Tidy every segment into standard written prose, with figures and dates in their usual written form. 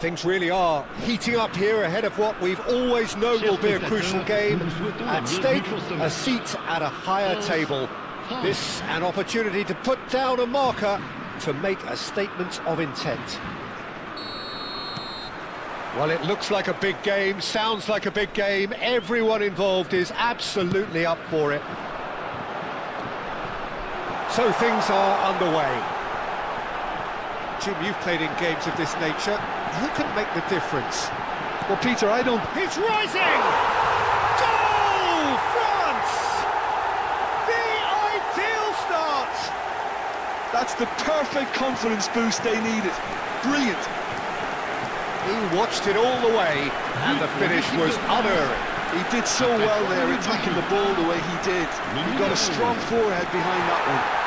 Things really are heating up here ahead of what we've always known will be a crucial game. At stake, a seat at a higher table. This an opportunity to put down a marker to make a statement of intent. Well, it looks like a big game, sounds like a big game. Everyone involved is absolutely up for it. So things are underway. Jim, you've played in games of this nature. Who can make the difference? Well, Peter, I don't... He's rising! Goal! France! The ideal start! That's the perfect confidence boost they needed. Brilliant. He watched it all the way, and the finish was unerring. He did so well there, attacking the ball the way he did. He got a strong forehead behind that one.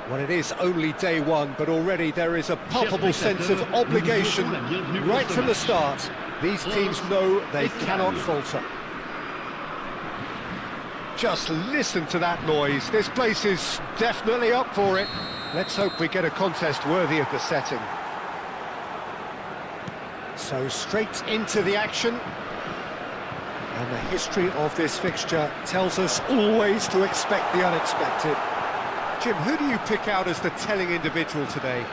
Well, it is only day one, but already there is a palpable sense of obligation right from the start. These teams know they cannot falter. Just listen to that noise. This place is definitely up for it. Let's hope we get a contest worthy of the setting. So straight into the action. And the history of this fixture tells us always to expect the unexpected. Jim, who do you pick out as the telling individual today?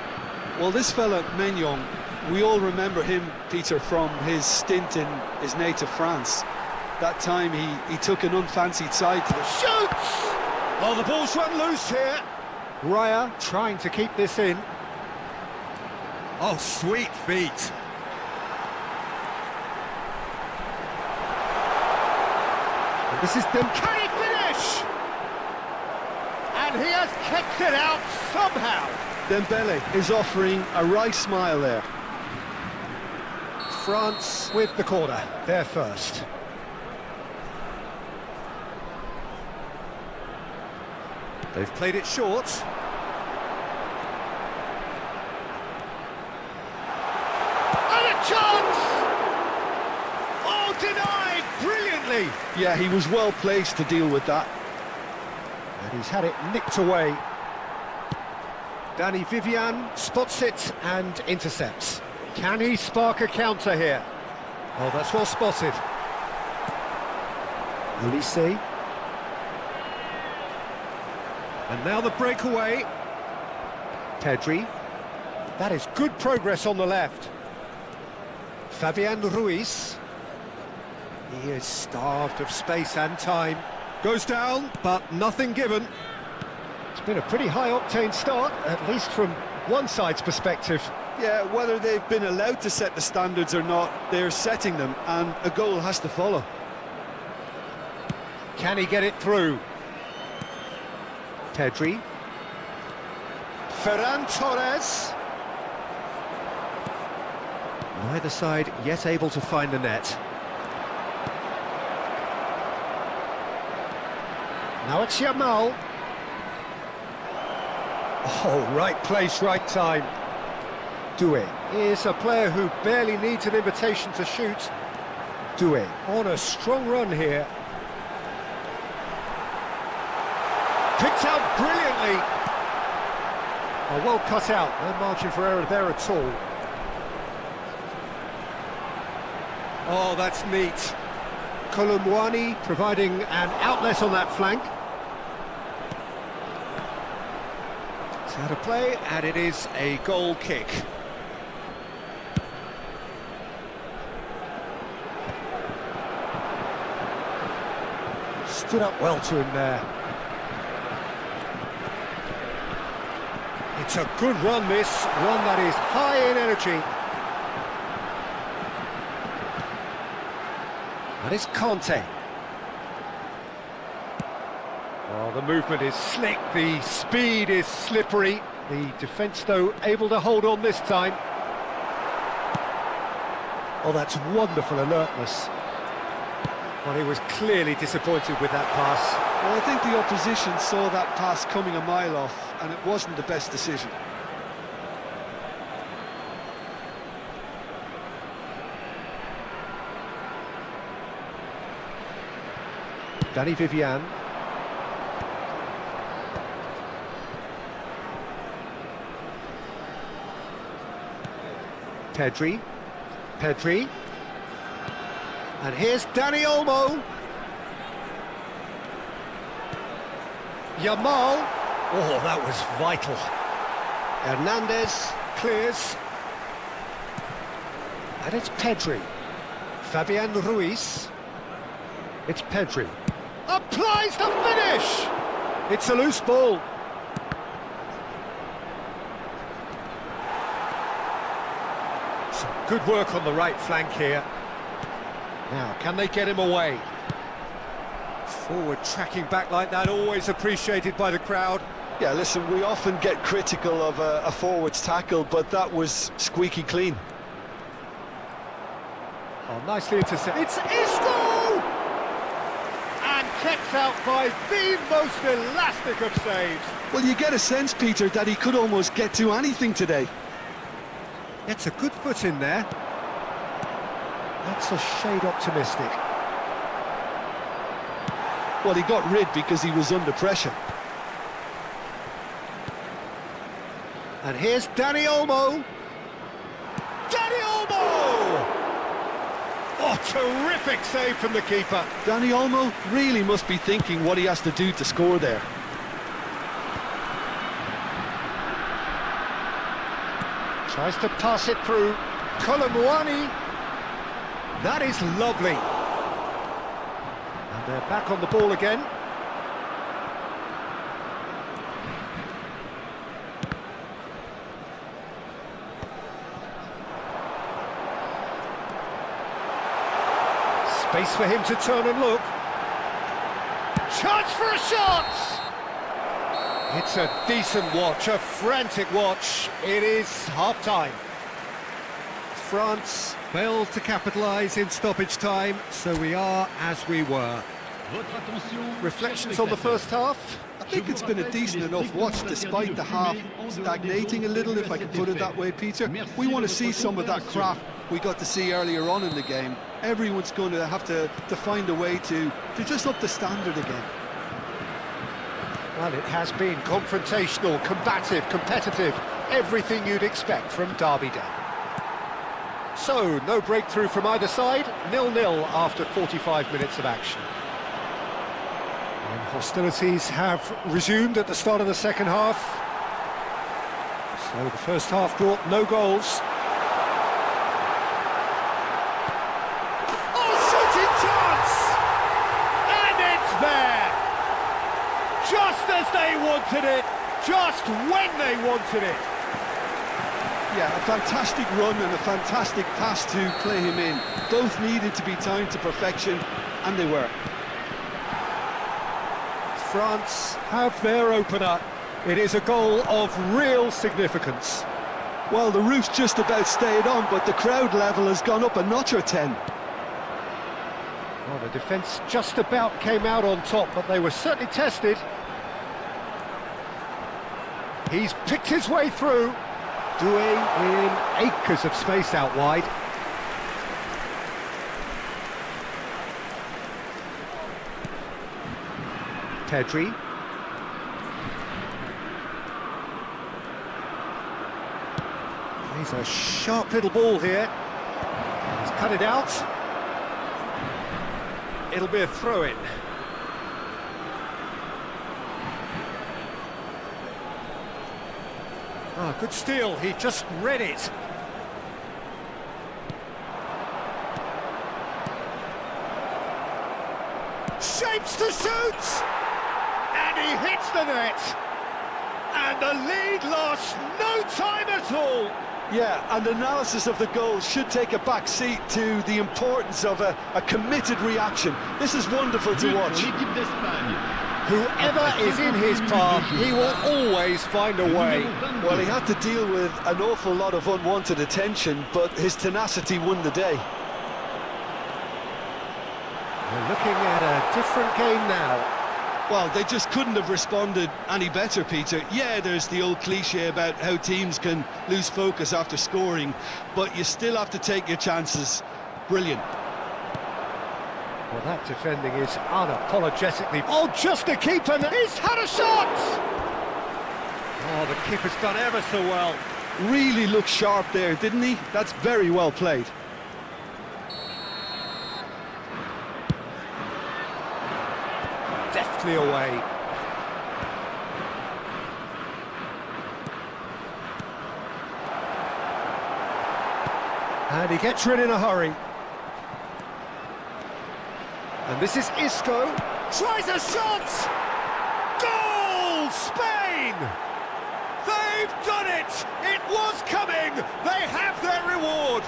Well, this fella, Maignan, we all remember him, Peter, from his stint in his native France. That time he took an unfancied side to the... Shoots! Oh, the ball's run loose here. Raya trying to keep this in. Oh, sweet feet. And this is them. Can he finish? And he has kicked it out somehow. Dembele is offering a right smile there. France with the corner, they're first. They've played it short. And a chance! Oh, denied brilliantly! Yeah, he was well placed to deal with that. And he's had it nicked away. Danny Vivian spots it and intercepts. Can he spark a counter here? Oh, that's well spotted. Elise. And now the breakaway. Pedri. That is good progress on the left. Fabian Ruiz. He is starved of space and time. Goes down, but nothing given. It's been a pretty high-octane start, at least from one side's perspective. Yeah, whether they've been allowed to set the standards or not, they're setting them, and a goal has to follow. Can he get it through? Pedri. Ferran Torres. Neither side yet able to find the net. Now it's Yamal. Oh, right place, right time. Doué is a player who barely needs an invitation to shoot. Doué on a strong run here. Picked out brilliantly. Oh, well cut out, no margin for error there at all. Oh, that's neat. Kolomwani providing an outlet on that flank. It's out of play, and it is a goal kick. Stood up well to him there. It's a good run, this, one that is high in energy. And it's Conte. Oh, the movement is slick, the speed is slippery. The defence, though, able to hold on this time. Oh, that's wonderful alertness. Well, he was clearly disappointed with that pass. Well, I think the opposition saw that pass coming a mile off, and it wasn't the best decision. Danny Vivian. Pedri. Pedri. And here's Dani Olmo. Yamal. Oh, that was vital. Hernandez clears. And it's Pedri. Fabian Ruiz. It's Pedri. Applies the finish! It's a loose ball. Some good work on the right flank here. Now, can they get him away? Forward tracking back like that, always appreciated by the crowd. Yeah, listen, we often get critical of a forward's tackle, but that was squeaky clean. Oh, nicely intercepted. It's Isco! And kept out by the most elastic of saves. Well, you get a sense, Peter, that he could almost get to anything today. Gets a good foot in there. That's a shade optimistic. Well, he got rid because he was under pressure. And here's Dani Olmo. Dani Olmo! Oh, terrific save from the keeper. Dani Olmo really must be thinking what he has to do to score there. Tries to pass it through. Colomwani. That is lovely. And they're back on the ball again. Space for him to turn and look. Chance for a shot! It's a decent watch, a frantic watch. It is half-time. France failed to capitalise in stoppage time, so we are as we were. Reflections on the first half? I think it's been a decent enough watch despite the half stagnating a little, if I can put it that way, Peter. We want to see some of that craft we got to see earlier on in the game. Everyone's going to have to find a way to just up the standard again. Well, it has been confrontational, combative, competitive, everything you'd expect from Derby Day. So, no breakthrough from either side, 0-0 after 45 minutes of action. And hostilities have resumed at the start of the second half. So the first half brought no goals. Oh, shooting chance! And it's there! Just as they wanted it, just when they wanted it. Yeah, a fantastic run and a fantastic pass to play him in. Both needed to be timed to perfection, and they were. France have their opener. It is a goal of real significance. Well, the roof's just about stayed on, but the crowd level has gone up a notch or 10. Well, the defence just about came out on top, but they were certainly tested. He's picked his way through. Doing in acres of space out wide. Pedri. He's a sharp little ball here. He's cut it out. It'll be a throw-in. Ah, good steal, he just read it. Shapes to shoot! And he hits the net! And the lead lost no time at all! Yeah, and analysis of the goal should take a back seat to the importance of a committed reaction. This is wonderful to watch. Whoever is in his path, he will always find a way. Well, he had to deal with an awful lot of unwanted attention, but his tenacity won the day. We're looking at a different game now. Well, they just couldn't have responded any better, Peter. Yeah, there's the old cliche about how teams can lose focus after scoring, but you still have to take your chances. Brilliant. Well, that defending is unapologetically... Oh, just a keeper! He's had a shot! Oh, the keeper's done ever so well. Really looked sharp there, didn't he? That's very well played. Deftly away. And he gets rid in a hurry. And this is Isco. Tries a shot! Goal! Spain! They've done it! It was coming! They have their reward!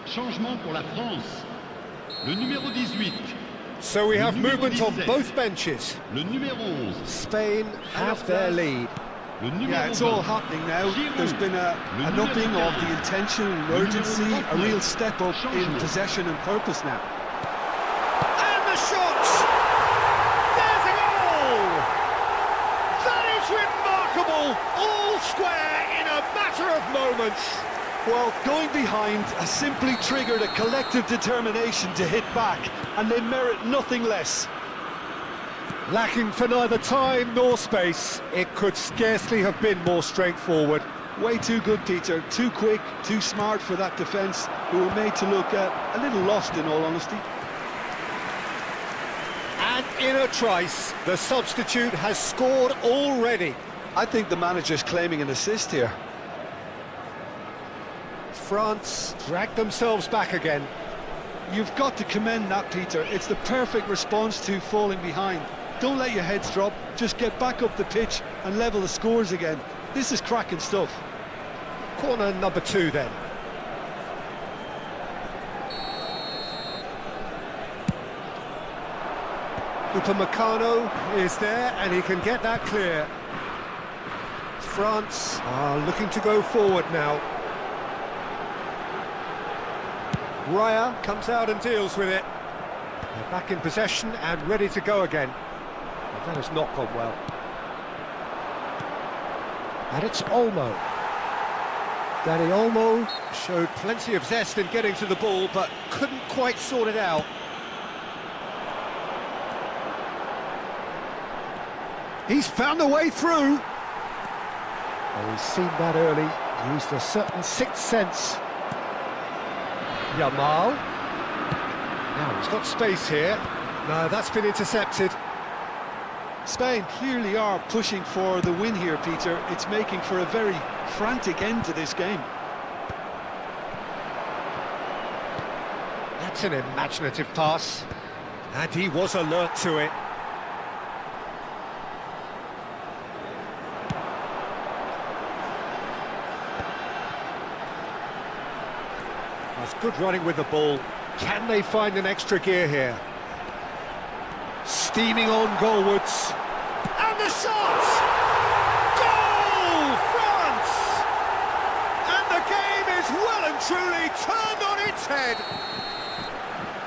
Changement pour la France. Le numéro 18. So we have movement on both benches. Le numéro 11. Spain have their lead. Le numéro Yeah, it's 20. all happening now. There's been an upping of the intention and urgency, a real step up in possession and purpose now. And the shot! There's a goal! That is remarkable! All square in a matter of moments. Well, going behind has simply triggered a collective determination to hit back, and they merit nothing less. Lacking for neither time nor space, it could scarcely have been more straightforward. Way too good, Peter. Too quick, too smart for that defence, who were made to look a little lost, in all honesty. And in a trice, the substitute has scored already. I think the manager's claiming an assist here. France drag themselves back again. You've got to commend that, Peter. It's the perfect response to falling behind. Don't let your heads drop, just get back up the pitch and level the scores again. This is cracking stuff. Corner number 2 then. Upamecano is there and he can get that clear. France are looking to go forward now. Raya comes out and deals with it. They're back in possession and ready to go again. That has not gone well. And it's Olmo. Danny Olmo showed plenty of zest in getting to the ball, but couldn't quite sort it out. He's found a way through. Oh, he's seen that early, used a certain sixth sense. Yamal. Now he's got space here. No, that's been intercepted. Spain clearly are pushing for the win here, Peter. It's making for a very frantic end to this game. That's an imaginative pass. And he was alert to it. That's good running with the ball. Can they find an extra gear here? Steaming on goalwards. And the shot! Goal! France! And the game is well and truly turned on its head.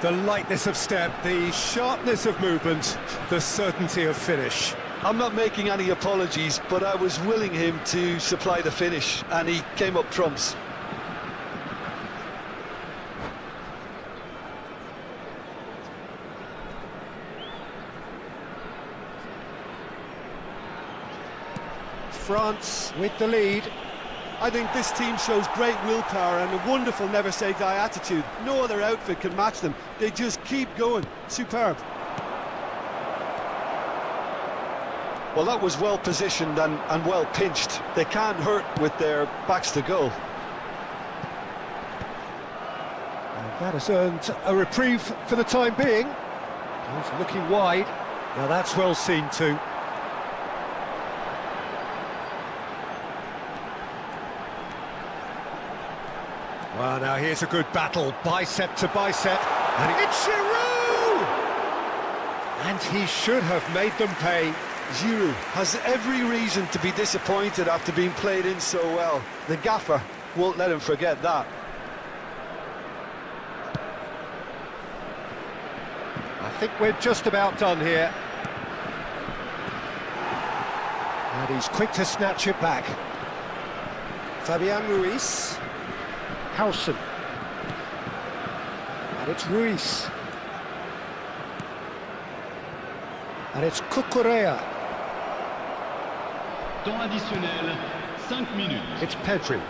The lightness of step, the sharpness of movement, the certainty of finish. I'm not making any apologies, but I was willing him to supply the finish, and he came up trumps. France with the lead. I think this team shows great willpower and a wonderful never-say-die attitude. No other outfit can match them. They just keep going. Superb. Well, that was well positioned and well pinched. They can't hurt with their backs to goal. And that has earned a reprieve for the time being. He's looking wide. Now that's well seen too. Well, now here's a good battle, bicep to bicep, and it's Giroud! And he should have made them pay. Giroud has every reason to be disappointed after being played in so well. The gaffer won't let him forget that. I think we're just about done here. And he's quick to snatch it back. Fabian Ruiz. Howson. And it's Ruiz. And it's Cucurella. Temps additionnel, 5 minutes. It's Pedri.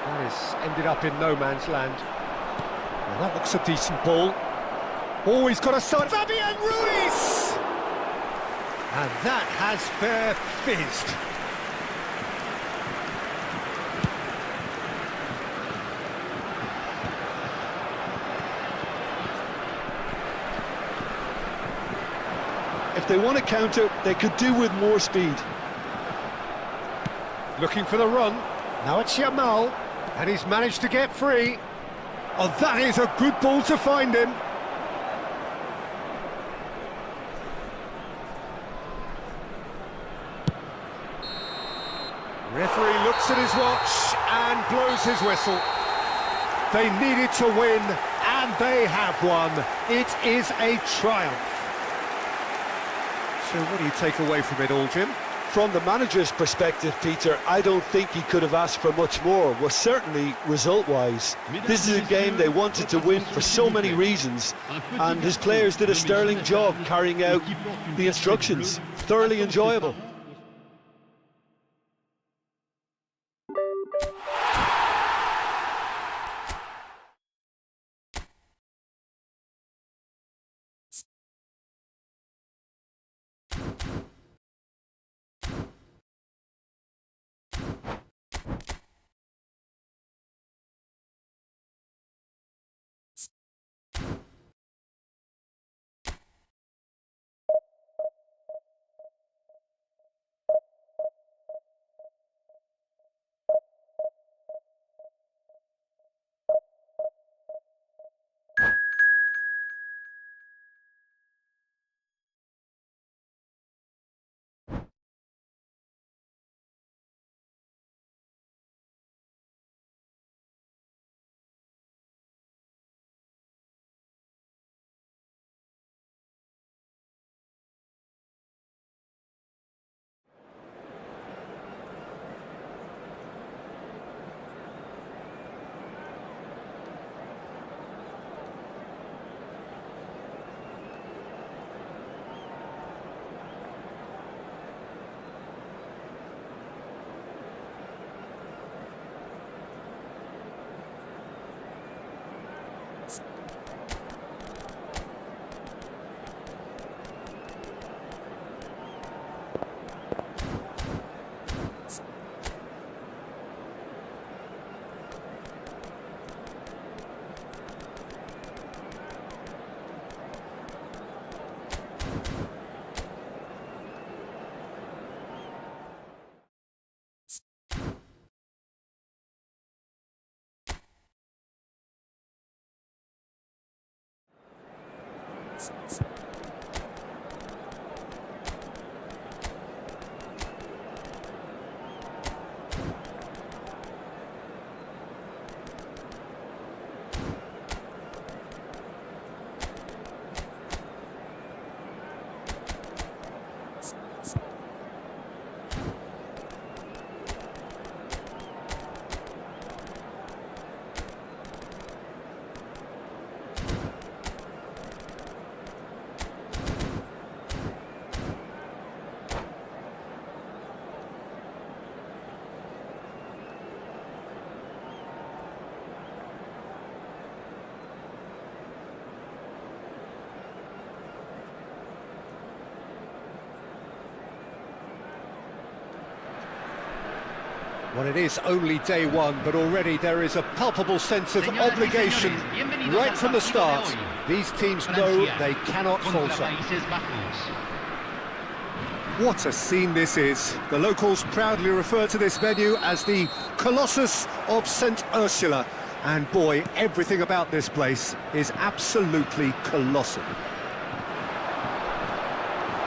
That has ended up in no man's land. Well, that looks a decent ball. Oh, he's got a side. Fabian Ruiz! And that has fair fizzed. If they want to counter, they could do with more speed. Looking for the run. Now it's Yamal, and he's managed to get free. Oh, that is a good ball to find him. Referee looks at his watch and blows his whistle. They needed to win, and they have won. It is a triumph. So what do you take away from it all, Jim? From the manager's perspective, Peter, I don't think he could have asked for much more. Well, certainly result-wise. This is a game they wanted to win for so many reasons, and his players did a sterling job carrying out the instructions. Thoroughly enjoyable. Well, it is only day one, but already there is a palpable sense of obligation right from the start. These teams know they cannot falter. What a scene this is. The locals proudly refer to this venue as the Colossus of St. Ursula. And boy, everything about this place is absolutely colossal.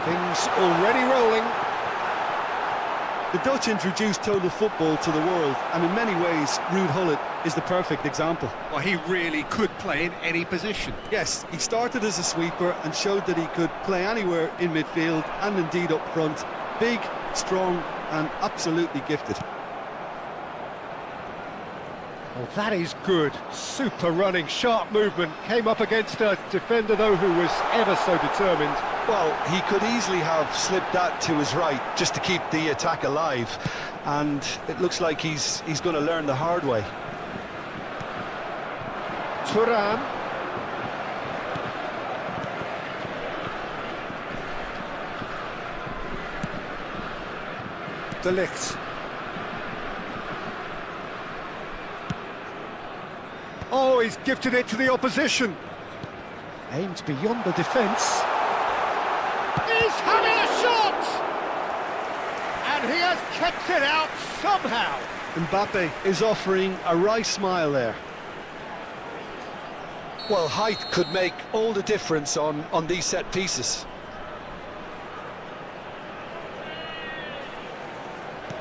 Things already rolling. The Dutch introduced total football to the world, and in many ways, Ruud Gullit is the perfect example. Well, he really could play in any position. Yes, he started as a sweeper and showed that he could play anywhere in midfield and indeed up front. Big, strong and absolutely gifted. Well, that is good. Super running, sharp movement. Came up against a defender, though, who was ever so determined. Well, he could easily have slipped that to his right just to keep the attack alive. And it looks like he's going to learn the hard way. Thuram. De Ligt. Oh, he's gifted it to the opposition. Aimed beyond the defence. He's having a shot! And he has kept it out somehow. Mbappe is offering a wry smile there. Well, height could make all the difference on these set pieces.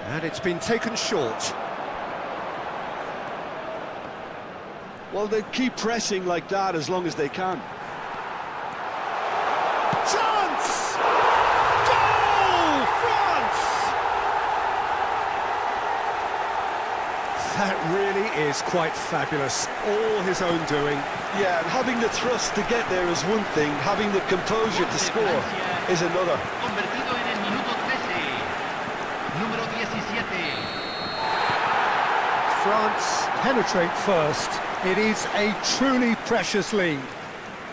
And it's been taken short. Well, they keep pressing like that as long as they can. Chance! Goal! France! That really is quite fabulous. All his own doing. Yeah, and having the thrust to get there is one thing, having the composure to score is another. Convertido en el minuto 13. Número 17. France penetrate first. It is a truly precious lead.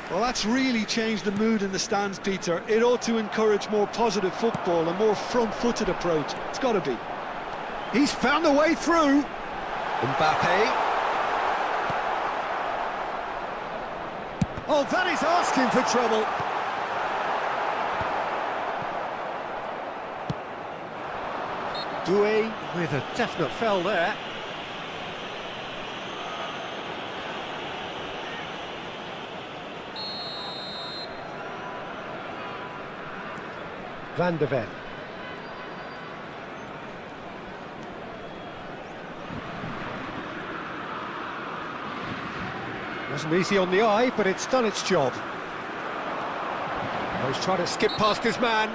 Well, that's really changed the mood in the stands, Peter. It ought to encourage more positive football, a more front-footed approach. It's got to be. He's found a way through. Mbappe. Oh, that is asking for trouble. Doué with a definite foul there. Van de Ven. Wasn't easy on the eye, but it's done its job. Oh, he's trying to skip past his man.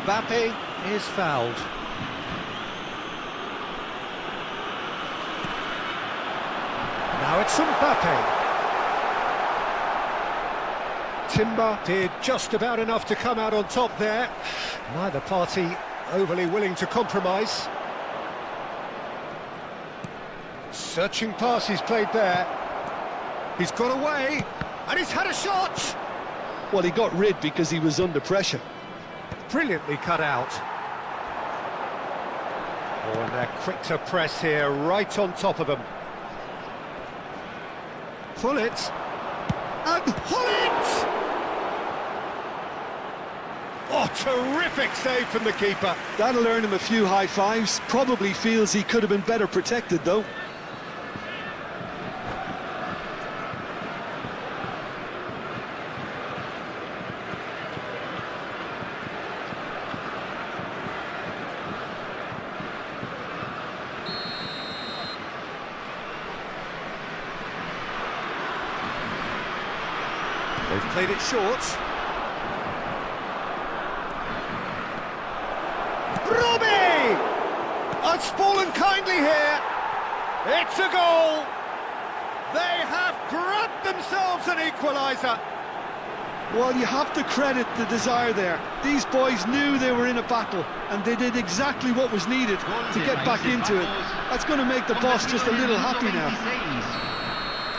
Mbappe is fouled. Now it's Mbappe. Timber did just about enough to come out on top there. Neither party overly willing to compromise. Searching pass he's played there. He's got away, and he's had a shot! Well, he got rid because he was under pressure. Brilliantly cut out. Oh, and they're quick to press here, right on top of them. Pull it, and pull it! Oh, terrific save from the keeper. That'll earn him a few high fives. Probably feels he could have been better protected, though. They've played it short. Robbie! It's fallen kindly here. It's a goal. They have grabbed themselves an equaliser. Well, you have to credit the desire there. These boys knew they were in a battle, and they did exactly what was needed to get back into it. That's going to make the boss just a little happy now.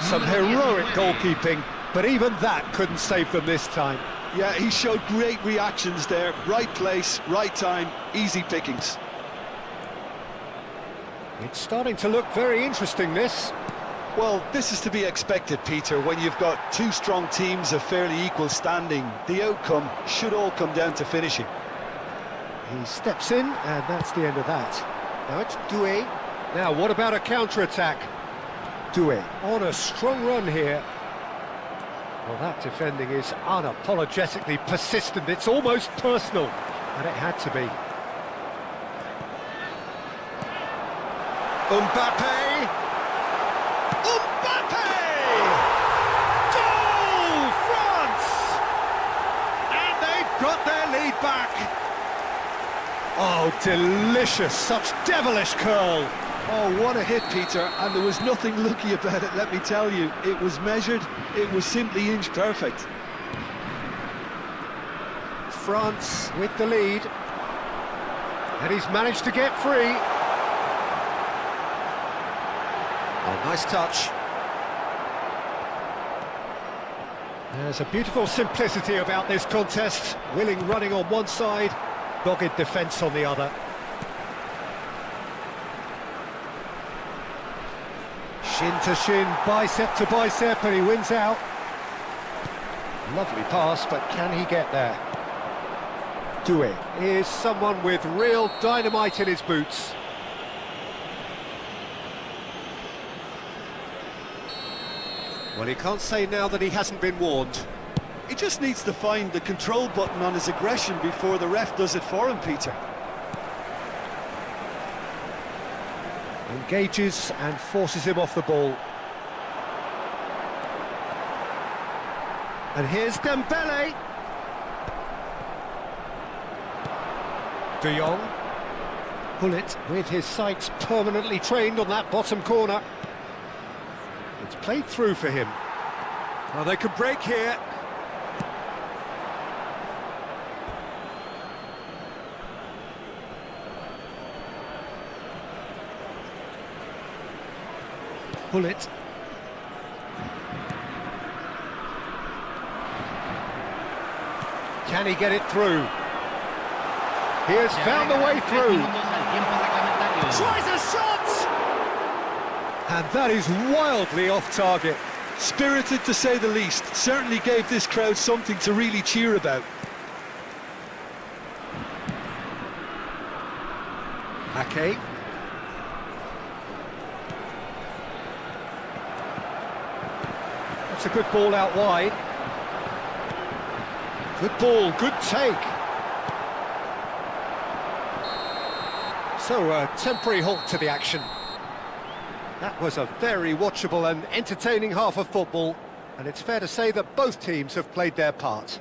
Some heroic goalkeeping, but even that couldn't save them this time. Yeah, he showed great reactions there. Right place, right time, easy pickings. It's starting to look very interesting, this. Well, this is to be expected, Peter, when you've got two strong teams of fairly equal standing. The outcome should all come down to finishing. He steps in, and that's the end of that. Now it's Doué. Now, what about a counter-attack? Doué on a strong run here. Well, that defending is unapologetically persistent. It's almost personal, and it had to be. Mbappe! Mbappe! Goal, France! And they've got their lead back. Oh, delicious, such devilish curl. Oh, what a hit, Peter, and there was nothing lucky about it, let me tell you. It was measured, it was simply inch perfect. France with the lead. And he's managed to get free. Oh, nice touch. There's a beautiful simplicity about this contest. Willing running on one side, dogged defence on the other. Shin to shin, bicep to bicep, and he wins out. Lovely pass, but can he get there? Doué is someone with real dynamite in his boots. Well, he can't say now that he hasn't been warned. He just needs to find the control button on his aggression before the ref does it for him, Peter. Engages and forces him off the ball. And here's Dembele. De Jong. Bullet with his sights permanently trained on that bottom corner. It's played through for him. Oh, they could break here. Bullet. Can he get it through? He has found the way through. Tries a shot! And that is wildly off target. Spirited to say the least. Certainly gave this crowd something to really cheer about. Ake. That's a good ball out wide. Good ball, good take. So a temporary halt to the action. That was a very watchable and entertaining half of football, and it's fair to say that both teams have played their part.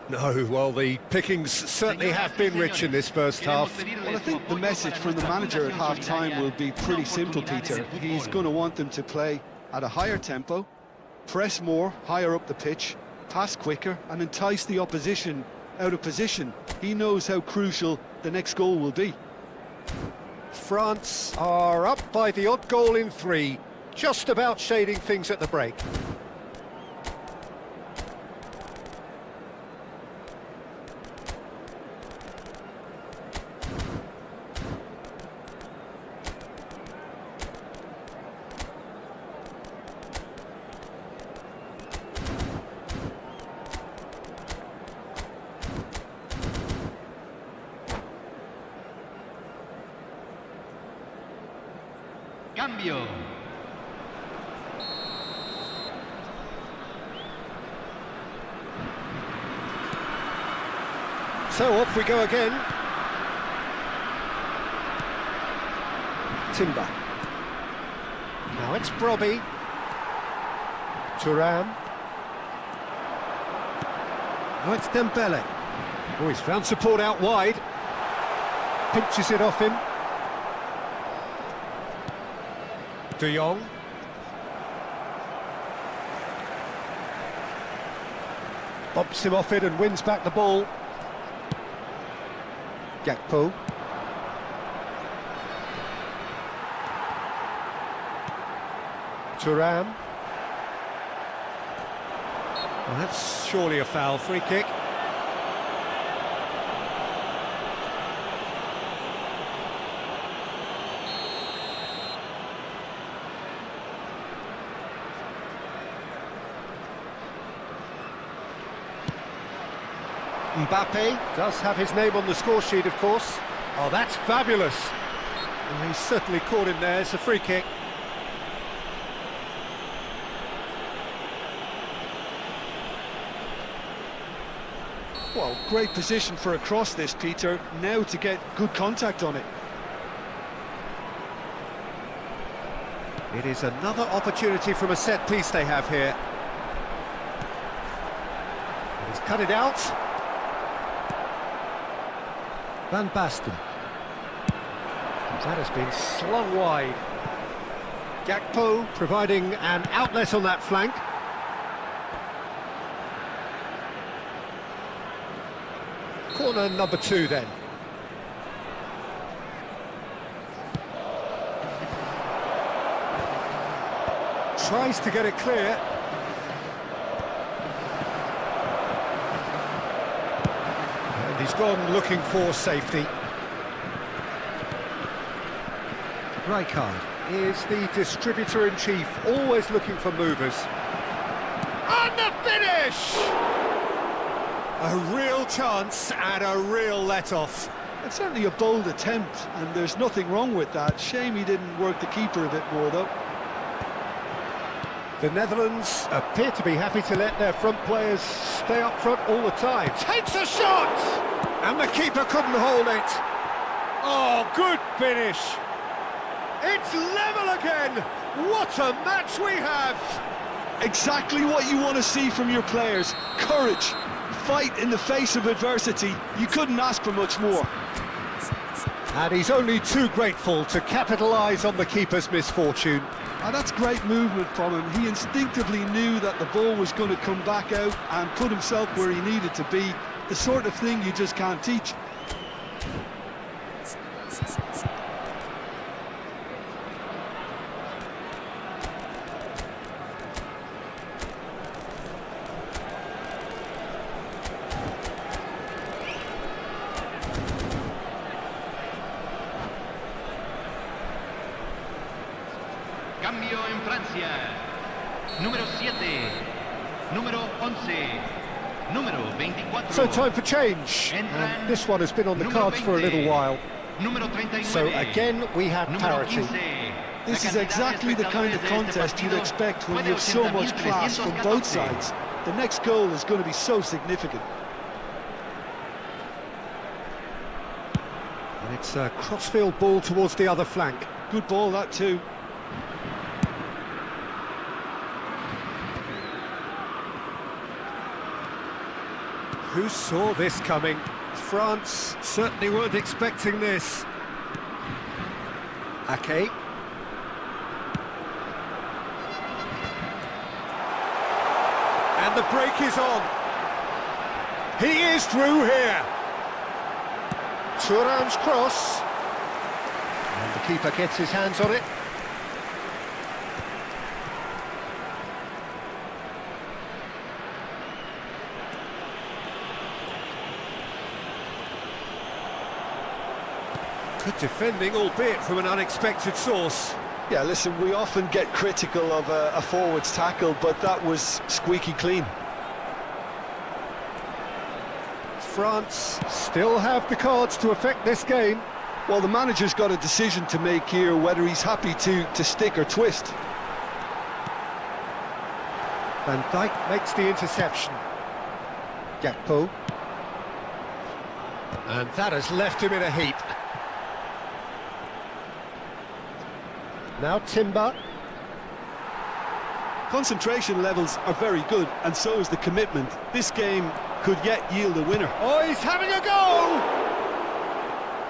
No, well, the pickings certainly have been rich in this first half. Well, I think the message from the manager at half-time will be pretty simple, Peter. He's going to want them to play at a higher tempo, press more, higher up the pitch, pass quicker, and entice the opposition out of position. He knows how crucial the next goal will be. France are up by the odd goal in 3, just about shading things at the break. Cambio. So off we go again. Timber. Now it's Brobby. Thuram. Now it's Dembele. Oh, he's found support out wide. Pinches it off him. De Jong. Bumps him off it and wins back the ball. Gakpo. Thuram. Well, that's surely a foul. Free kick. Mbappe does have his name on the score sheet, of course. Oh, that's fabulous. And he's certainly caught him there. It's a free kick. Well, great position for a cross this, Peter. Now to get good contact on it. It is another opportunity from a set piece they have here. He's cut it out. Van Basten. That has been slung wide. Gakpo providing an outlet on that flank. Corner number 2 then. Tries to get it clear. And he's gone looking for safety. Rijkaard is the distributor-in-chief, always looking for movers. And the finish! A real chance and a real let-off. It's certainly a bold attempt, and there's nothing wrong with that. Shame he didn't work the keeper a bit more, though. The Netherlands appear to be happy to let their front players stay up front all the time. Takes a shot! And the keeper couldn't hold it. Oh, good finish. It's level again. What a match we have. Exactly what you want to see from your players. Courage. Fight in the face of adversity. You couldn't ask for much more. And he's only too grateful to capitalise on the keeper's misfortune. And that's great movement from him. He instinctively knew that the ball was going to come back out and put himself where he needed to be. The sort of thing you just can't teach. Cambio en Francia. Número 7. Número 11. Número 24. So time for change. And this one has been on the cards for a little while. Número 39. So again, we have parity. This is exactly the kind of contest you'd expect when you have so much class from both sides. The next goal is going to be so significant. And it's a crossfield ball towards the other flank. Good ball, that too. Who saw this coming? France certainly weren't expecting this. Ake. And the break is on. He is through here. Thuram's cross. And the keeper gets his hands on it. Good defending, albeit from an unexpected source. Yeah, listen, we often get critical of a forward's tackle, but that was squeaky clean. France still have the cards to affect this game. Well, the manager's got a decision to make here, whether he's happy to stick or twist. Van Dijk makes the interception. Gakpo. And that has left him in a heap. Now Timber. Concentration levels are very good, and so is the commitment. This game could yet yield a winner. Oh, he's having a go!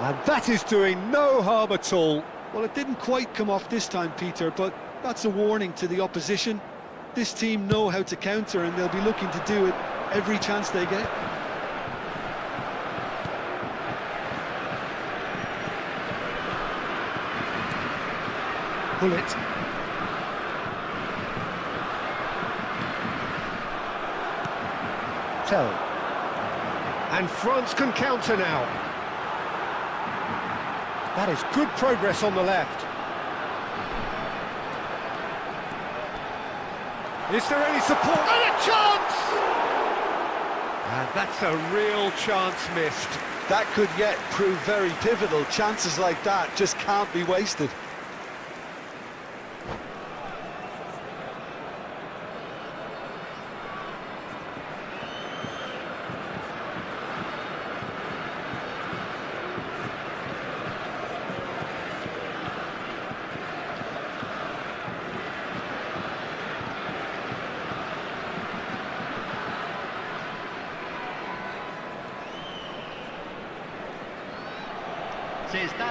And that is doing no harm at all. Well, it didn't quite come off this time, Peter, but that's a warning to the opposition. This team know how to counter, and they'll be looking to do it every chance they get. Bullet. Tell. And France can counter now. That is good progress on the left. Is there any support? And a chance! And that's a real chance missed. That could yet prove very pivotal. Chances like that just can't be wasted.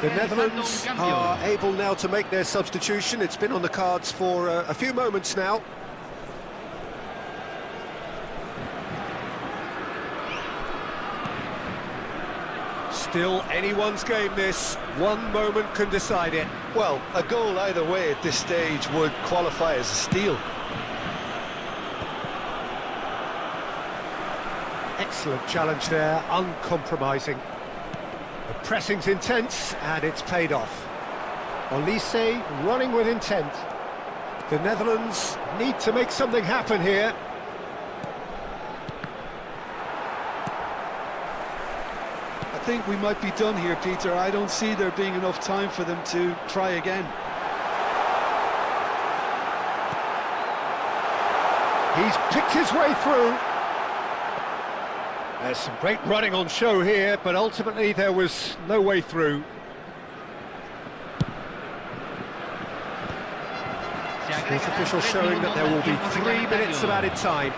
The Netherlands are able now to make their substitution. It's been on the cards for a few moments now. Still anyone's game, this. One moment can decide it. Well, a goal either way at this stage would qualify as a steal. Excellent challenge there, uncompromising. The pressing's intense, and it's paid off. Olise running with intent. The Netherlands need to make something happen here. I think we might be done here, Peter. I don't see there being enough time for them to try again. He's picked his way through. There's some great running on show here, but ultimately there was no way through. Sports officials showing that there will be 3 minutes of added time.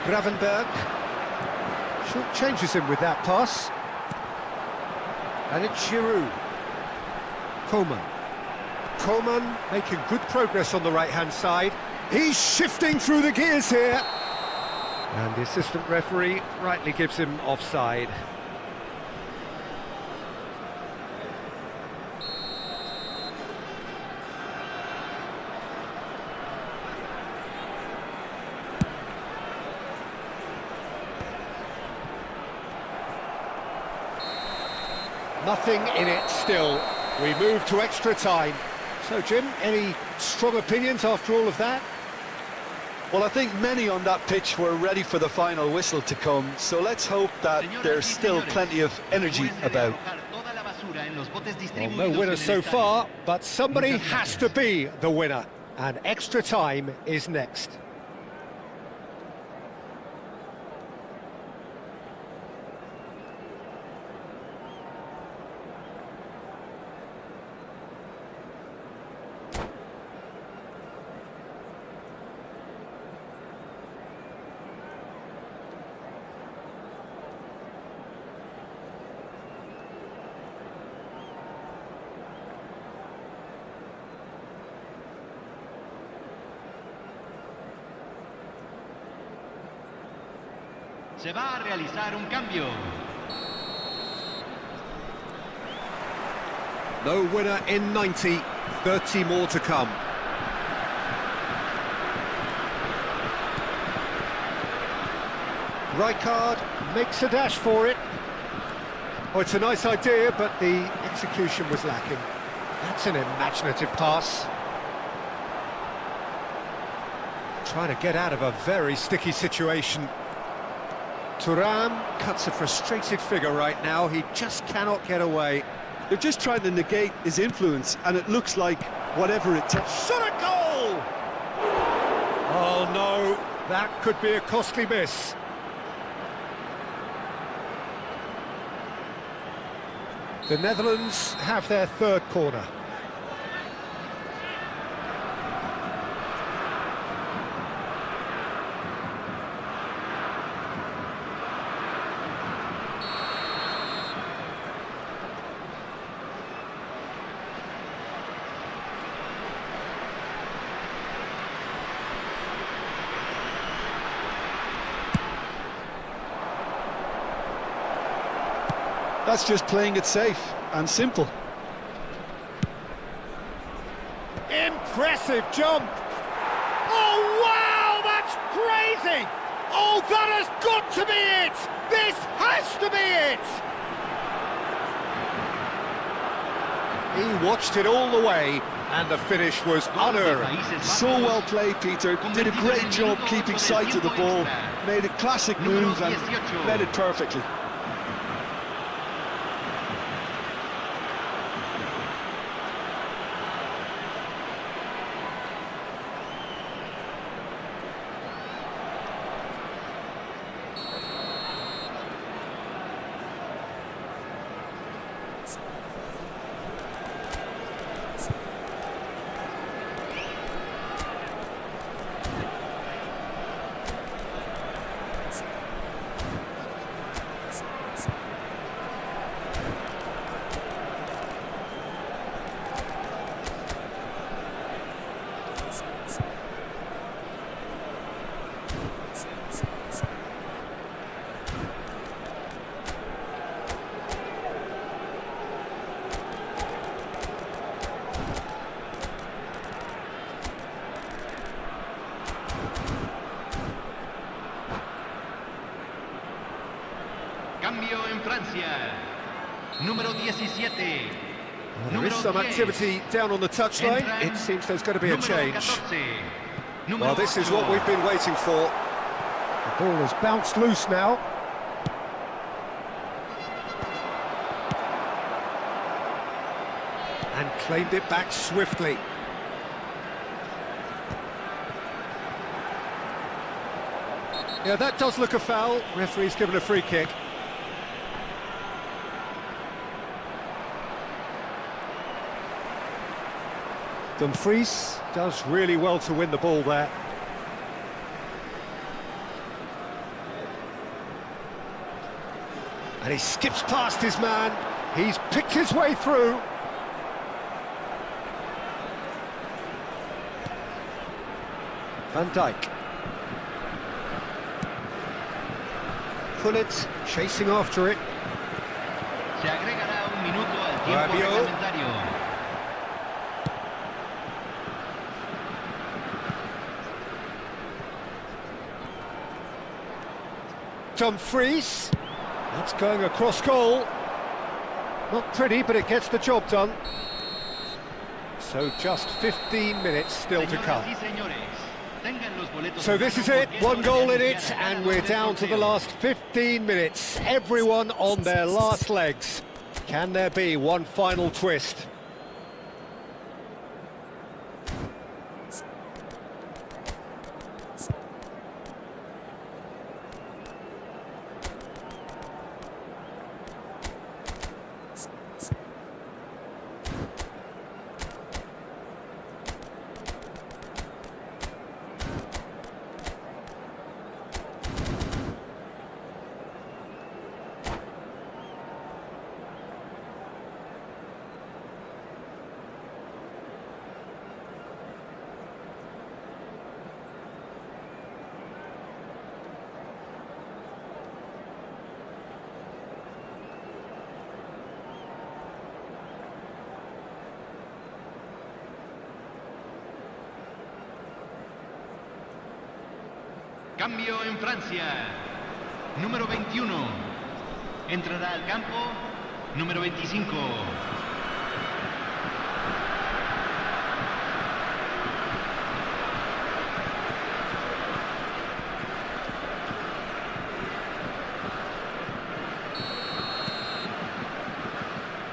Gravenberg short changes him with that pass. And it's Giroud. Coman making good progress on the right-hand side. He's shifting through the gears here. And the assistant referee rightly gives him offside. Nothing in it still. We move to extra time. So, Jim, any strong opinions after all of that? Well, I think many on that pitch were ready for the final whistle to come, so let's hope that there's still plenty of energy about. Well, no winner so far, but somebody has to be the winner, and extra time is next. Se va a realizar un cambio. No winner in 90, 30 more to come. Rijkaard makes a dash for it. Oh, it's a nice idea, but the execution was lacking. That's an imaginative pass. Trying to get out of a very sticky situation. Thuram cuts a frustrated figure right now. He just cannot get away. They're just trying to negate his influence, and it looks like whatever it takes. Shot a goal! Oh no, that could be a costly miss. The Netherlands have their third corner. That's just playing it safe and simple. Impressive jump! Oh wow, that's crazy! Oh, that has got to be it! This has to be it! He watched it all the way, And the finish was unerring. So well played, Peter. Did a great job keeping sight of the ball. Made a classic move and read it perfectly. Cambio en Francia. Número 17. There is some activity down on the touchline. It seems there's going to be a change. Well, this is what we've been waiting for. The ball has bounced loose now. And claimed it back swiftly. Yeah, that does look a foul. Referee's given a free kick. Dumfries does really well to win the ball there. And he skips past his man. He's picked his way through. Van Dijk. Pullet chasing after it. Se agregará un minuto al tiempo Rabiot. reglamentario. Dumfries. That's going across goal. Not pretty, but it gets the job done. So just 15 minutes still to come. So this is it, one goal in it, and we're down to the last 15 minutes. Everyone on their last legs. Can there be one final twist? Cambio en Francia. Número 21. Entrará al campo. Número 25.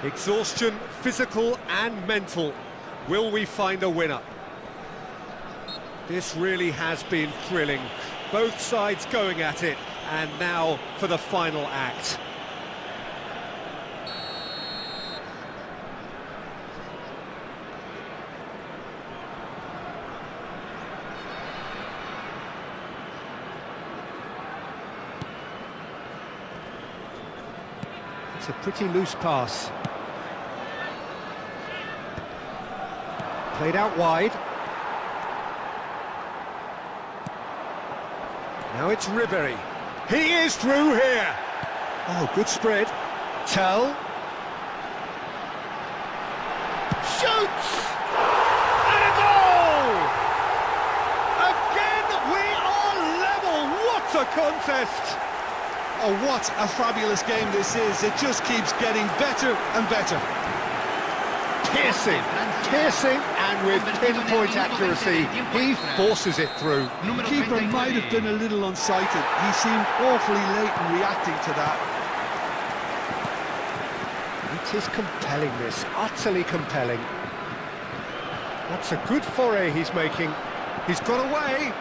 Exhaustion, physical and mental. Will we find a winner? This really has been thrilling. Both sides going at it, and now for the final act. It's a pretty loose pass. Played out wide. Now it's Ribery. He is through here. Oh, good spread. Tell. Shoots! And a goal! Again, we are level. What a contest! Oh, what a fabulous game this is. It just keeps getting better and better. Piercing, piercing, and with pinpoint accuracy, he forces it through. The keeper might have been a little unsighted. He seemed awfully late in reacting to that. It is compelling, this, utterly compelling. That's a good foray he's making. He's got away.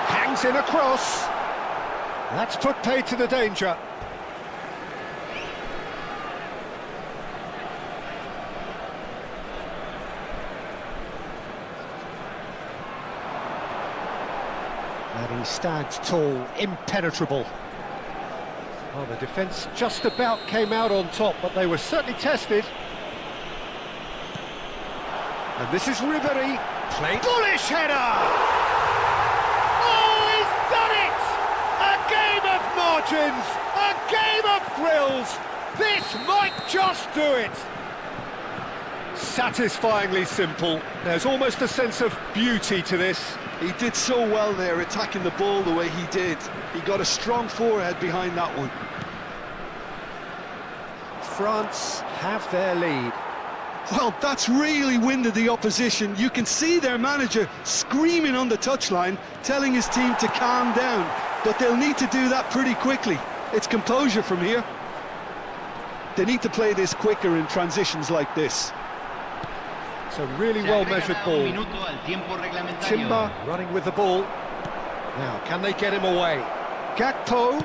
Hangs in a cross. That's put paid to the danger. And he stands tall, impenetrable. Well, the defence just about came out on top, but they were certainly tested. And this is Ribery, played bullish header! Oh, he's done it! A game of margins, a game of thrills. This might just do it. Satisfyingly simple. There's almost a sense of beauty to this. He did so well there, attacking the ball the way he did. He got a strong forehead behind that one. France have their lead. Well, that's really winded the opposition. You can see their manager screaming on the touchline, telling his team to calm down. But they'll need to do that pretty quickly. It's composure from here. They need to play this quicker in transitions like this. It's a really well-measured ball. Timber running with the ball. Now, can they get him away? Gakpo.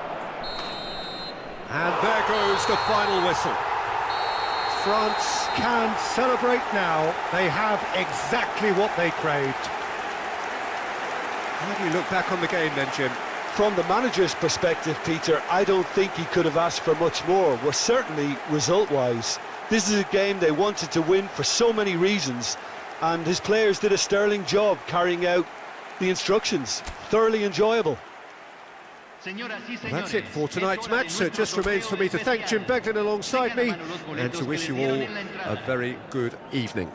And there goes the final whistle. France can celebrate now. They have exactly what they craved. How do you look back on the game then, Jim? From the manager's perspective, Peter, I don't think he could have asked for much more. Well, certainly result-wise. This is a game they wanted to win for so many reasons, and his players did a sterling job carrying out the instructions. Thoroughly enjoyable. That's it for tonight's match, so it just remains for me to thank Jim Beglin alongside me and to wish you all a very good evening.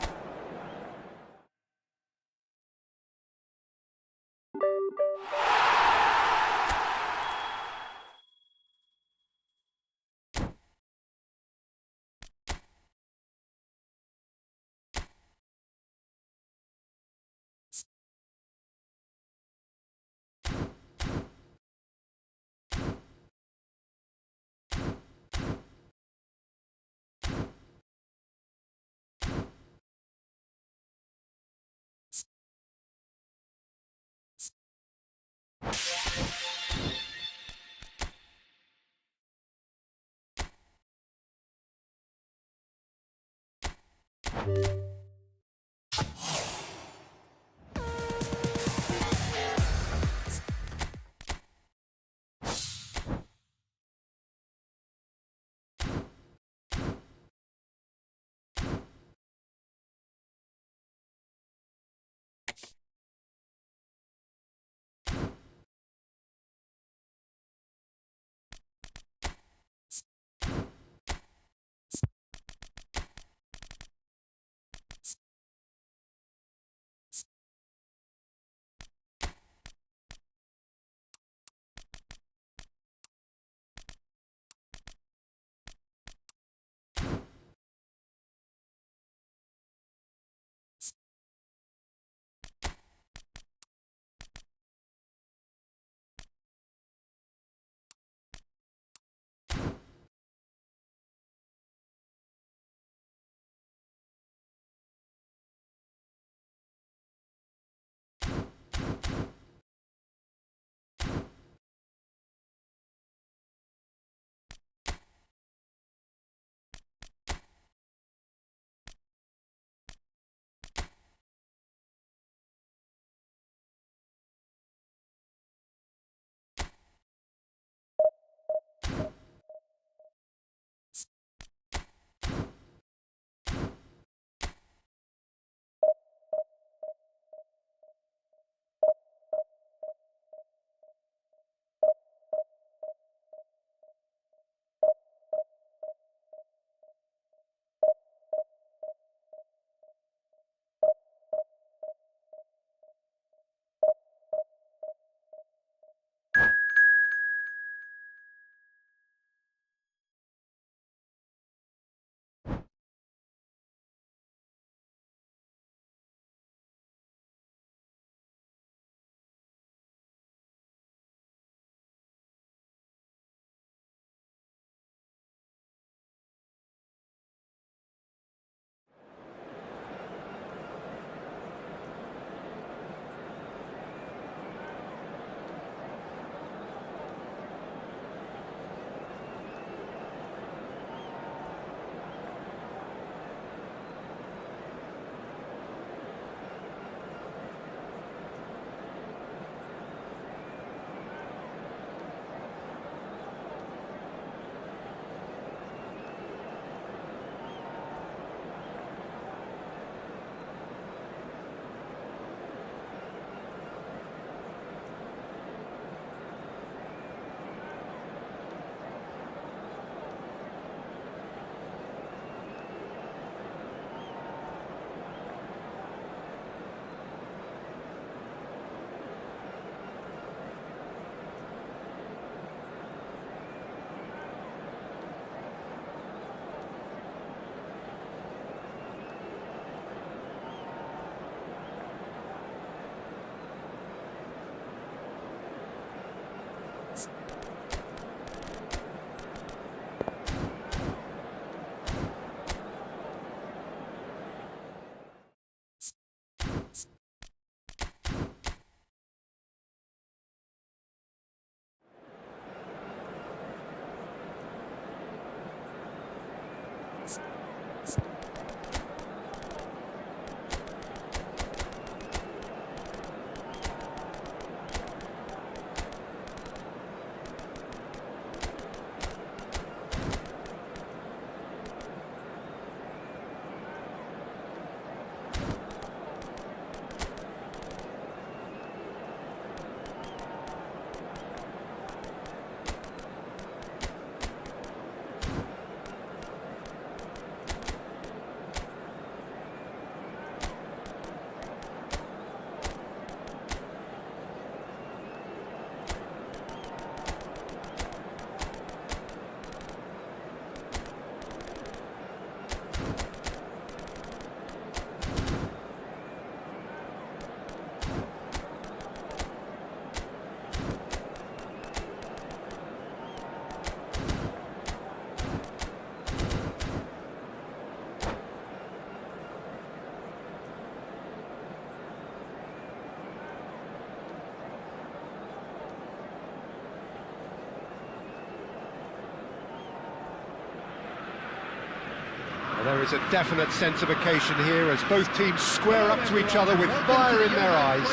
There is a definite sense of occasion here as both teams square up to each other with fire in their eyes.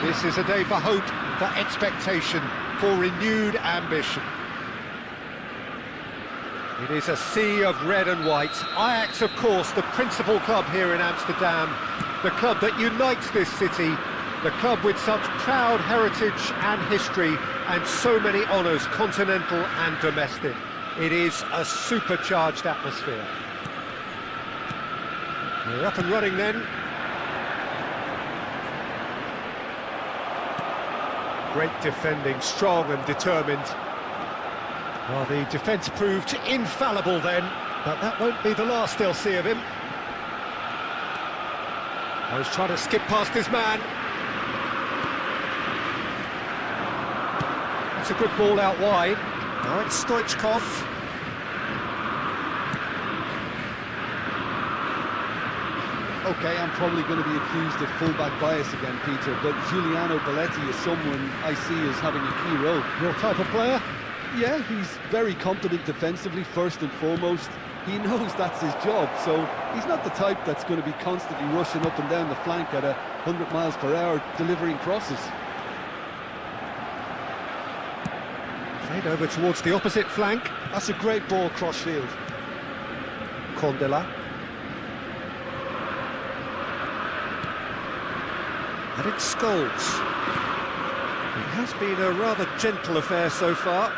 This is a day for hope, for expectation, for renewed ambition. It is a sea of red and white. Ajax, of course, the principal club here in Amsterdam, the club that unites this city, the club with such proud heritage and history and so many honours, continental and domestic. It is a supercharged atmosphere. We're up and running then. Great defending, strong and determined. Well, the defence proved infallible then, but that won't be the last they'll see of him. I was trying to skip past his man. That's a good ball out wide. Now it's Stoichkov. Okay, I'm probably going to be accused of full-back bias again, Peter, but Giuliano Belletti is someone I see as having a key role. Your type of player? Yeah, he's very competent defensively, first and foremost. He knows that's his job, so he's not the type that's going to be constantly rushing up and down the flank at 100 miles per hour, delivering crosses. Played over towards the opposite flank. That's a great ball cross-field. Condela. And it's Scholes. It has been a rather gentle affair so far.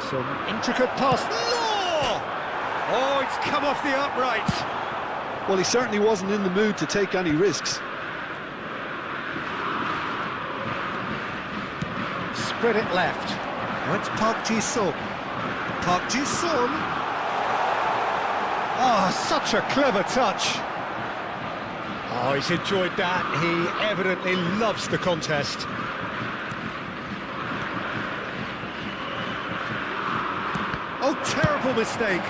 Some intricate pass. Oh, it's come off the upright. Well, he certainly wasn't in the mood to take any risks. Spread it left. Now it's Park Ji-sung. Park Ji-sung. Oh, such a clever touch. Oh, he's enjoyed that. He evidently loves the contest. Oh, terrible mistake.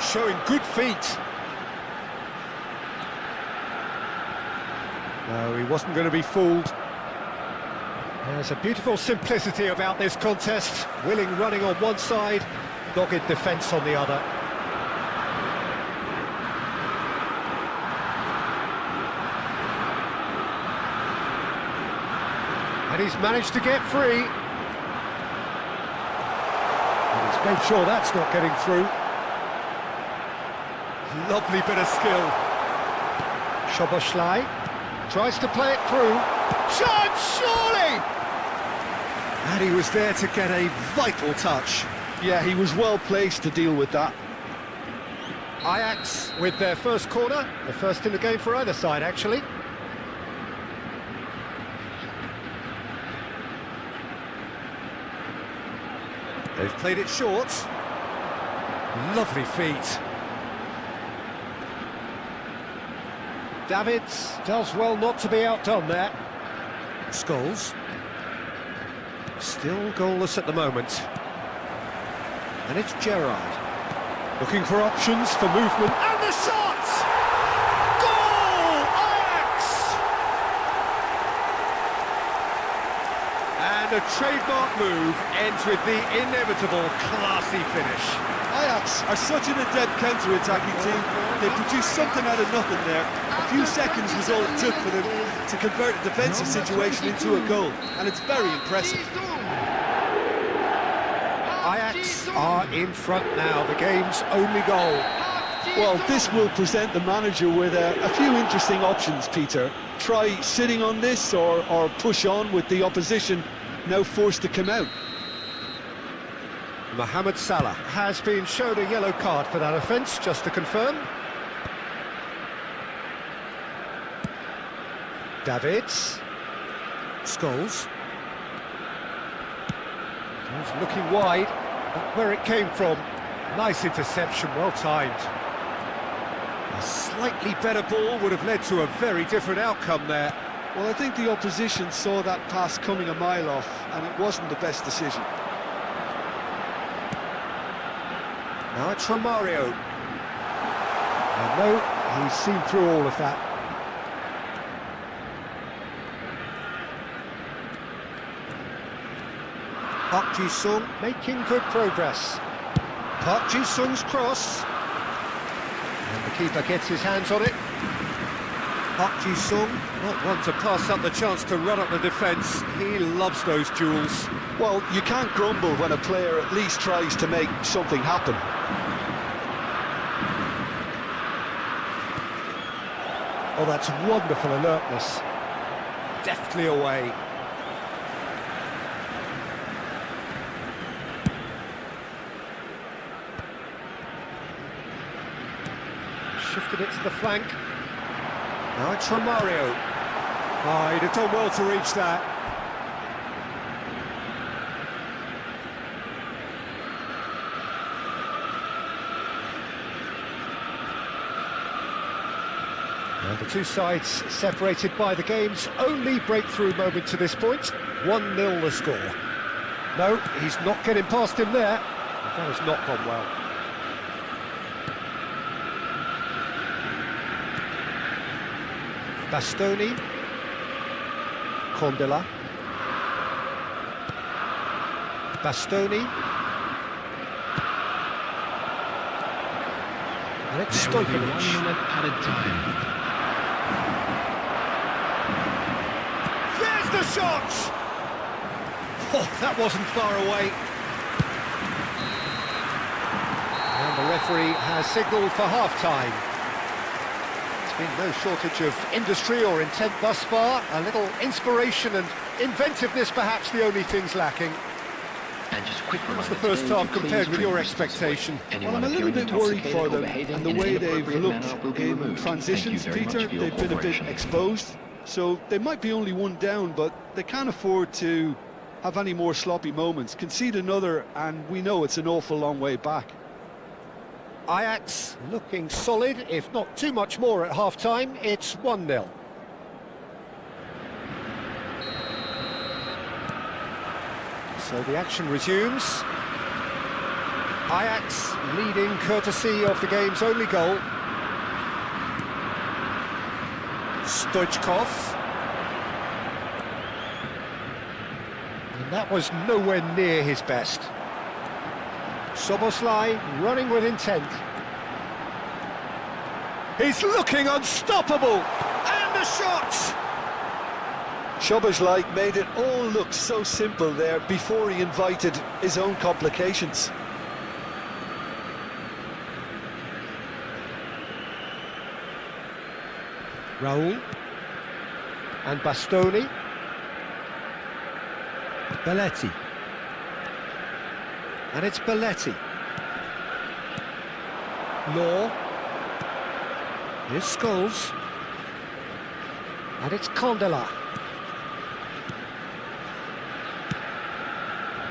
Showing good feet. No, he wasn't going to be fooled. There's a beautiful simplicity about this contest. Willing running on one side, dogged defence on the other. And he's managed to get free. And he's made sure that's not getting through. Lovely bit of skill. Szoboszlai tries to play it through. Chance, surely! And he was there to get a vital touch. Yeah, he was well placed to deal with that. Ajax with their first corner, the first in the game for either side, actually. They've played it short. Lovely feet. Davids does well not to be outdone there. Scholes. Still goalless at the moment. And it's Gerrard. Looking for options for movement. And the shot! Goal! Ajax! And a trademark move ends with the inevitable classy finish. Ajax are such an adept counter-attacking team. They produced something out of nothing there. A few seconds was all it took for them to convert a defensive situation into a goal, and it's very impressive. Ajax are in front now, the game's only goal. Well, this will present the manager with a few interesting options, Peter. Try sitting on this or push on with the opposition now forced to come out. Mohamed Salah has been shown a yellow card for that offence, just to confirm. Davids. Scholes. He's looking wide, but where it came from. Nice interception, well timed. A slightly better ball would have led to a very different outcome there. Well, I think the opposition saw that pass coming a mile off, and it wasn't the best decision. Now it's Romario. And no, he's seen through all of that. Park Ji-sung making good progress. Park Ji-sung's cross. And the keeper gets his hands on it. Park Ji-sung, not one to pass up the chance to run up the defence. He loves those duels. Well, you can't grumble when a player at least tries to make something happen. Oh, that's wonderful alertness. Deftly away. Shifted it to the flank. Now it's Romario. Oh, he'd have done well to reach that. And the two sides separated by the game's only breakthrough moment to this point. 1-0 the score. No, he's not getting past him there. That has not gone well. Bastoni. Condela. Bastoni. And it's Stojkovic. 1 minute added time. There's the shot! Oh, that wasn't far away. And the referee has signalled for half-time. There's been no shortage of industry or intent thus far. A little inspiration and inventiveness, perhaps the only things lacking. And just quick What's the first half compared with your expectation? Well, I'm a little bit worried for them, and the way they've looked in transitions, Peter, they've been a bit exposed. So they might be only one down, but they can't afford to have any more sloppy moments. Concede another, and we know it's an awful long way back. Ajax looking solid, if not too much more at half-time. It's 1-0. So the action resumes. Ajax leading courtesy of the game's only goal. Stojkov. And that was nowhere near his best. Soboslai running with intent. He's looking unstoppable! And the shot! Soboslai made it all look so simple there before he invited his own complications. Raul. And Bastoni. Belletti. And it's Belletti. Law. Here's Scholes. And it's Condela.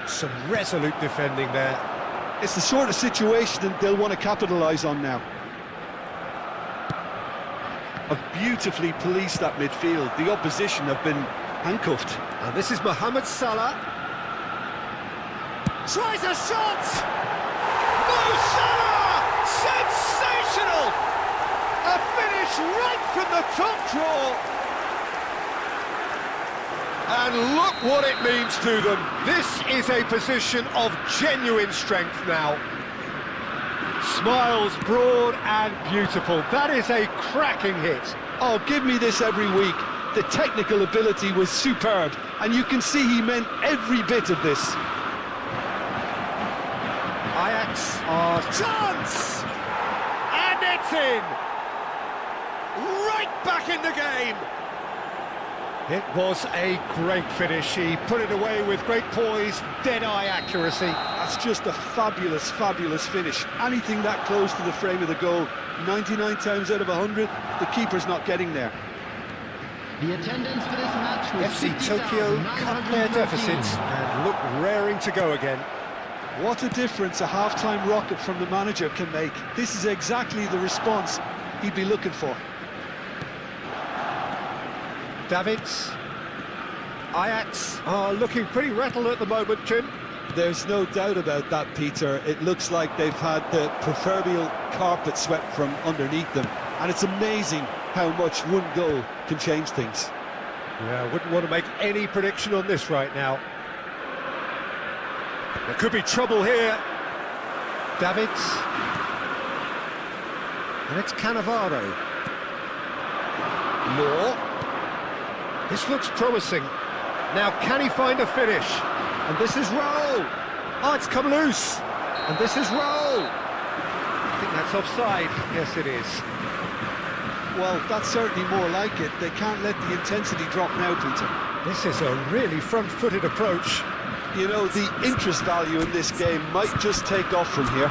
Some resolute defending there. It's the sort of situation that they'll want to capitalise on now. Have beautifully policed that midfield. The opposition have been handcuffed. And this is Mohamed Salah. Tries a shot! Mo Salah! Sensational! A finish right from the top draw. And look what it means to them. This is a position of genuine strength now. Smiles broad and beautiful. That is a cracking hit. Oh, give me this every week. The technical ability was superb, and you can see he meant every bit of this. Ajax are chance! And it's in! Right back in the game! It was a great finish. He put it away with great poise, dead-eye accuracy. That's just a fabulous, fabulous finish. Anything that close to the frame of the goal, 99 times out of 100, the keeper's not getting there. The attendance for this match was FC Tokyo cut their deficits and look raring to go again. What a difference a half-time rocket from the manager can make. This is exactly the response he'd be looking for. Davids. Ajax are looking pretty rattled at the moment, Jim. There's no doubt about that, Peter. It looks like they've had the proverbial carpet swept from underneath them. And it's amazing how much one goal can change things. Yeah, I wouldn't want to make any prediction on this right now. There could be trouble here. Davids. And it's Cannavaro. Law. This looks promising. Now, can he find a finish? And this is Raul. Oh, it's come loose. And this is Raul. I think that's offside. Yes, it is. Well, that's certainly more like it. They can't let the intensity drop now, Peter. This is a really front-footed approach. You know, the interest value in this game might just take off from here.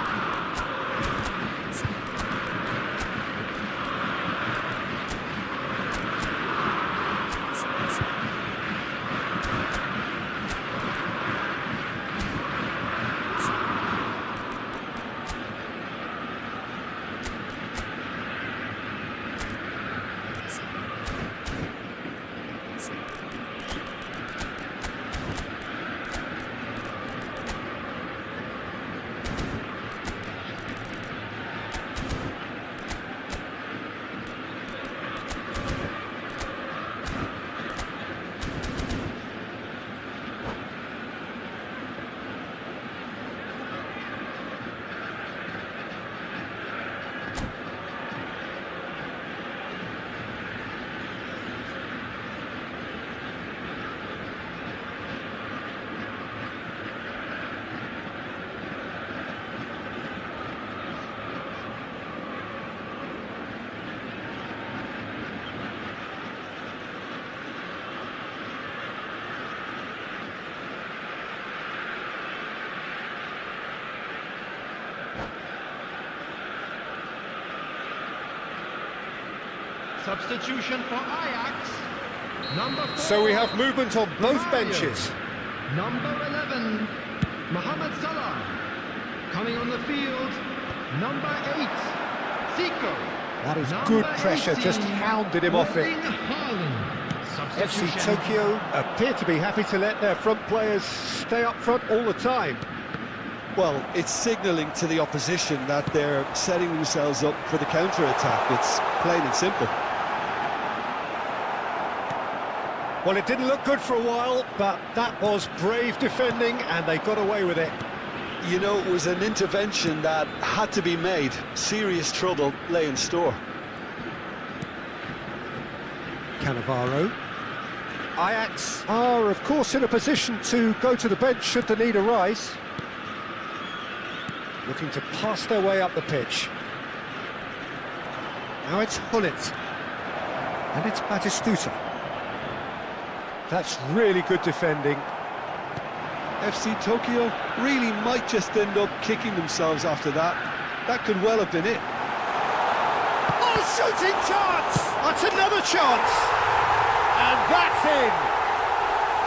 Substitution for Ajax. Number 4. So we have movement on both benches. Number 11, Mohamed Salah. Coming on the field, number 8, Zico. That is Number good pressure, 18, just hounded him off it. Erling Haaland. FC Substitution. Tokyo appear to be happy to let their front players stay up front all the time. Well, it's signalling to the opposition that they're setting themselves up for the counter-attack. It's plain and simple. Well, it didn't look good for a while, but that was brave defending, and they got away with it. You know, it was an intervention that had to be made. Serious trouble lay in store. Cannavaro. Ajax are, of course, in a position to go to the bench should the need arise. Looking to pass their way up the pitch. Now it's Hullet. And it's Batistuta. That's really good defending. FC Tokyo really might just end up kicking themselves after that. That could well have been it. Oh, shooting chance! That's another chance! And that's in!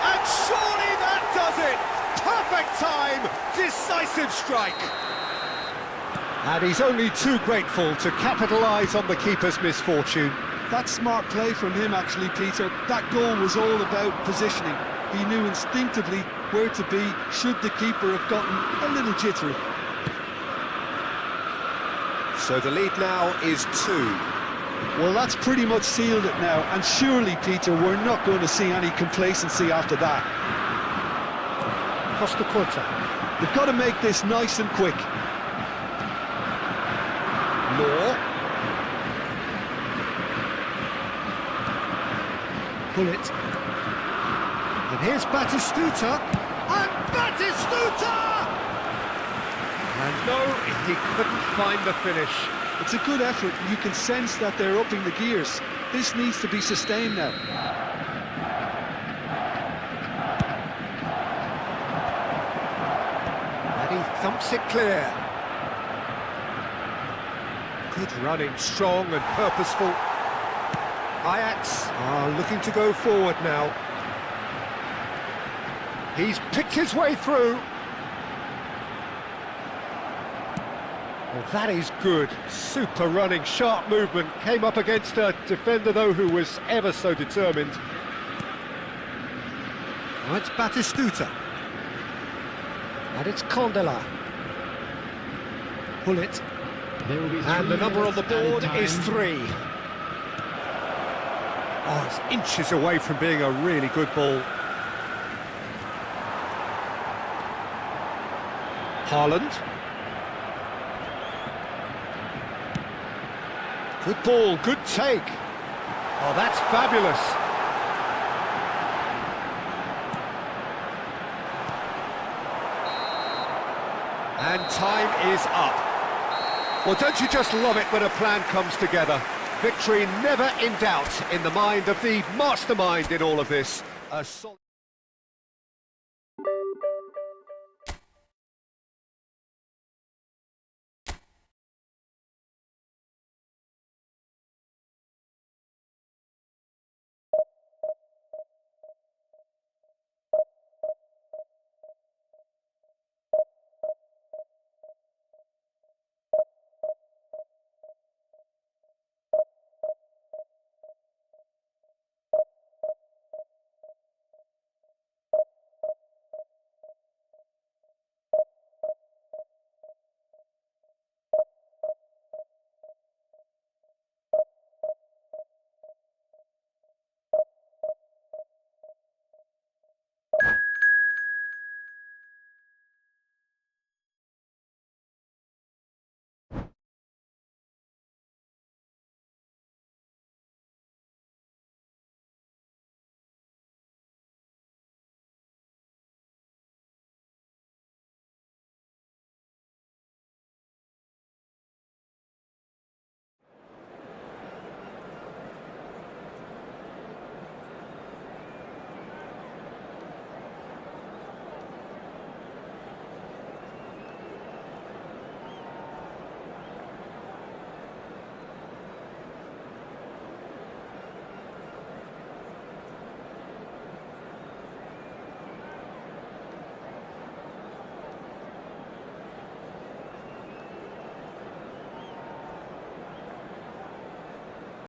And surely that does it! Perfect time! Decisive strike! And he's only too grateful to capitalise on the keeper's misfortune. That's smart play from him, actually, Peter. That goal was all about positioning. He knew instinctively where to be should the keeper have gotten a little jittery. So the lead now is 2. Well, that's pretty much sealed it now, and surely, Peter, we're not going to see any complacency after that. Costa Curta. They've got to make this nice and quick. Law. Bullet. And here's Batistuta. And Batistuta! And no, he couldn't find the finish. It's a good effort, and you can sense that they're upping the gears. This needs to be sustained now. And he thumps it clear. Good running, strong and purposeful. Ajax are looking to go forward now. He's picked his way through. Well, that is good. Super running, sharp movement. Came up against a defender, though, who was ever so determined. Now it's Batistuta. And it's Condela. Pull it. There will be And the 3 number on the minutes board added is time. 3. Oh, it's inches away from being a really good ball. Haaland. Good ball, good take. Oh, that's fabulous. And time is up. Well, don't you just love it when a plan comes together? Victory never in doubt in the mind of the mastermind in all of this. A solid